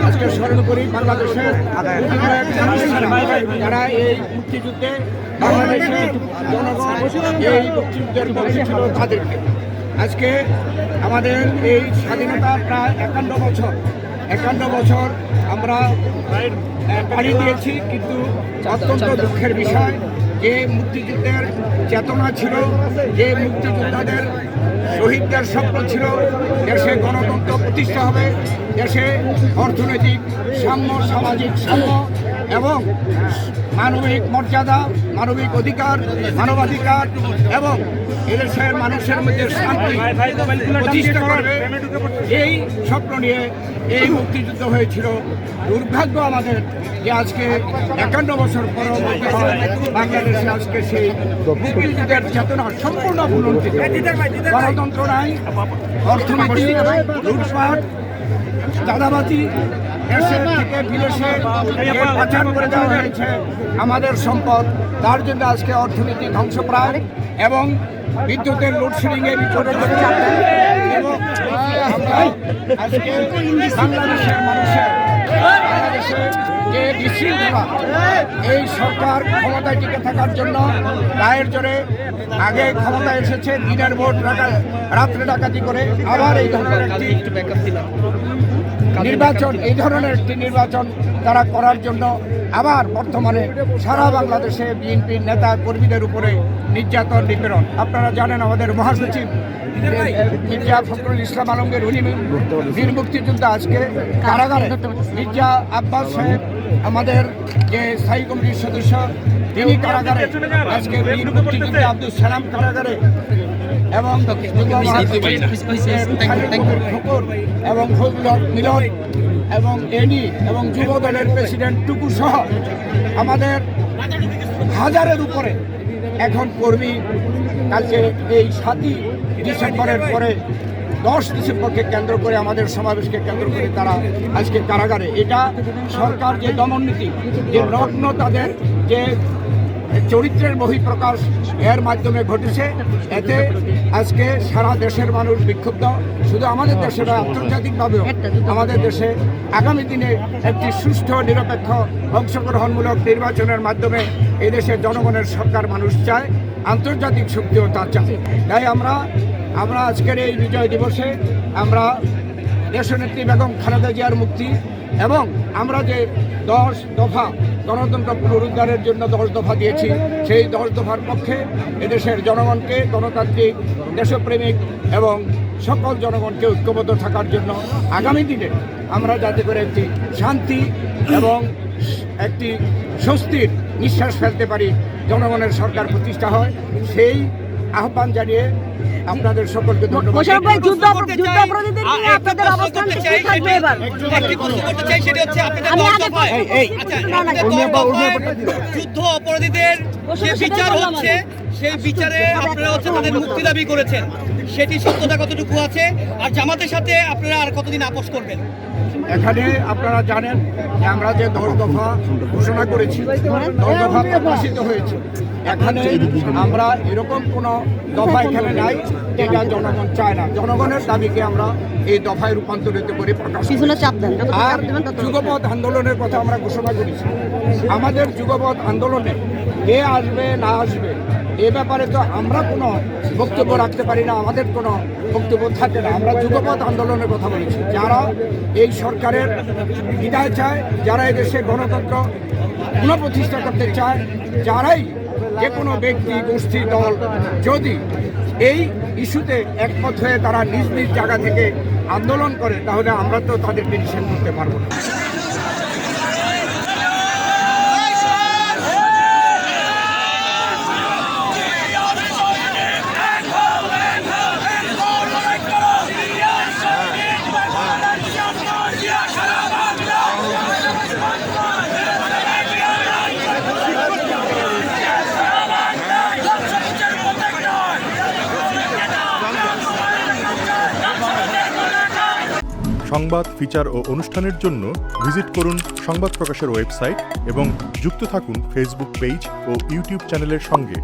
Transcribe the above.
আজকে স্মরণ করি বাংলাদেশের যারা এই মুক্তিযুদ্ধে বাংলাদেশের জনগণ এই মুক্তিযুদ্ধের পক্ষে ছিল তাদেরকে। আজকে আমাদের এই স্বাধীনতা প্রায় 51 বছর আমরা পাড়ি দিয়েছি, কিন্তু অত্যন্ত দুঃখের বিষয় যে মুক্তিযুদ্ধের চেতনা ছিল, যে মুক্তিযোদ্ধাদের শহীদদের স্বপ্ন ছিল দেশে গণতন্ত্র প্রতিষ্ঠা হবে, দেশে অর্থনৈতিক সাম্য, সামাজিক সাম্য এবং মানবিক মর্যাদা, মানবিক অধিকার, মানবাধিকার এবং এদেশের মানুষের মধ্যে শান্তি প্রতিষ্ঠা করবে, এই স্বপ্ন নিয়ে এই মুক্তিযুদ্ধ হয়েছিল। দুর্ভাগ্য আমাদের যে আজকে 51 বছর পরও বাংলাদেশে আজকে সেই মুক্তিযুদ্ধের চেতনা সম্পূর্ণ ভুলুণ্ঠিত। গণতন্ত্র নাই, অর্থনীতি, লুটপাট, চাঁদাবাজি, দেশে থেকে বিদেশে পাচার করে দেওয়া হয়েছে আমাদের সম্পদ। তার জন্য আজকে অর্থনীতি ধ্বংসপ্রায় এবং বিদ্যুতের লোডশেডিংয়ের এবং আমরা আজকে বাংলাদেশের মানুষের যে বিশৃঙ্খলা, এই সরকার ক্ষমতায় টিকে থাকার জন্য রায়ের জোরে আগে ক্ষমতায় এসেছে, দিনের ভোট রাত্রে ডাকাতি করে আবার এই ধরনের একটি নির্বাচন তারা করার জন্য আবার বর্তমানে সারা বাংলাদেশে বিএনপির নেতা কর্মীদের উপরে নির্যাতন, নিপীড়ন। আপনারা জানেন আমাদের মহাসচিব মির্জা ফখরুল ইসলাম আলমগীর বীর মুক্তিযোদ্ধা আজকে কারাগারে, মির্জা আব্বাস সাহেব আমাদের যে স্থায়ী কমিটির সদস্য তিনি কারাগারে, আজকে বীর মুক্তিযোদ্ধা আব্দুল সালাম কারাগারে এবং এবং মিলন এবং এনি এবং যুব দলের প্রেসিডেন্ট টুকু সহ আমাদের হাজারের উপরে এখন কর্মী কালকে এই 7ই ডিসেম্বরের পরে 10 ডিসেম্বরকে কেন্দ্র করে আমাদের সমাবেশকে কেন্দ্র করে তারা আজকে কারাগারে। এটা সরকার যে দমননীতি, যে নগ্ন তাদের যে চরিত্রের বহিঃপ্রকাশ এর মাধ্যমে ঘটেছে, এতে আজকে সারা দেশের মানুষ বিক্ষুব্ধ। শুধু আমাদের দেশে নয়, আন্তর্জাতিকভাবেও আমাদের দেশে আগামী দিনে একটি সুষ্ঠু, নিরপেক্ষ, অংশগ্রহণমূলক নির্বাচনের মাধ্যমে এই দেশের জনগণের সরকার মানুষ চায়, আন্তর্জাতিক শক্তিও তা চায়। তাই আমরা আজকের এই বিজয় দিবসে আমরা দেশনেত্রী বেগম খালেদা জিয়ার মুক্তি এবং আমরা যে 10 দফা গণতন্ত্র পুনরুদ্ধারের জন্য 10 দফা দিয়েছি, সেই 10 দফার পক্ষে এদেশের জনগণকে, গণতান্ত্রিক, দেশপ্রেমিক এবং সকল জনগণকে ঐক্যবদ্ধ থাকার জন্য আগামী দিনে আমরা যাতে করে একটি শান্তি এবং একটি স্বস্তির নিঃশ্বাস ফেলতে পারি, জনগণের সরকার প্রতিষ্ঠা হয়, সেই আহ্বান জানিয়ে আপনাদের সকলকে ধন্যবাদ। যুদ্ধ অপরাধীদের যে বিচার হচ্ছে, সেই বিচারে আপনারা তাদের মুক্তি দাবি করেছেন, সেটি সত্যতা কতটুকু আছে? আর জামাতের সাথে আপনারা আর কতদিন আপোষ করবেন? এখানে আপনারা জানেন যে আমরা যে 10 দফা ঘোষণা করেছি, 10 দফা প্রকাশিত হয়েছে। এখানে আমরা এরকম কোনো দফা এখানে নাই যেটা জনগণ চায় না। জনগণের দাবিকে আমরা এই দফায় রূপান্তরিত করে প্রকাশ। আর যুগপথ আন্দোলনের কথা আমরা ঘোষণা করেছি। আমাদের যুগপথ আন্দোলনে কে আসবে না আসবে এ ব্যাপারে তো আমরা কোনো বক্তব্য রাখতে পারি না, আমাদের কোনো বক্তব্য থাকে না। আমরা যুগপথ আন্দোলনের কথা বলেছি। যারা এই সরকারের বিদায় চায়, যারা এদেশে গণতন্ত্র পুনঃপ্রতিষ্ঠা করতে চায়, যারাই যে কোনো ব্যক্তি, গোষ্ঠী, দল যদি এই ইস্যুতে একমত হয়ে তারা নিজ নিজ জায়গা থেকে আন্দোলন করে, তাহলে আমরা তো তাদেরকে নিষেধ করতে পারবো না। সংবাদ, ফিচার ও অনুষ্ঠানের জন্য ভিজিট করুন সংবাদ প্রকাশের ওয়েবসাইট এবং যুক্ত থাকুন ফেসবুক পেজ ও ইউটিউব চ্যানেলের সঙ্গে।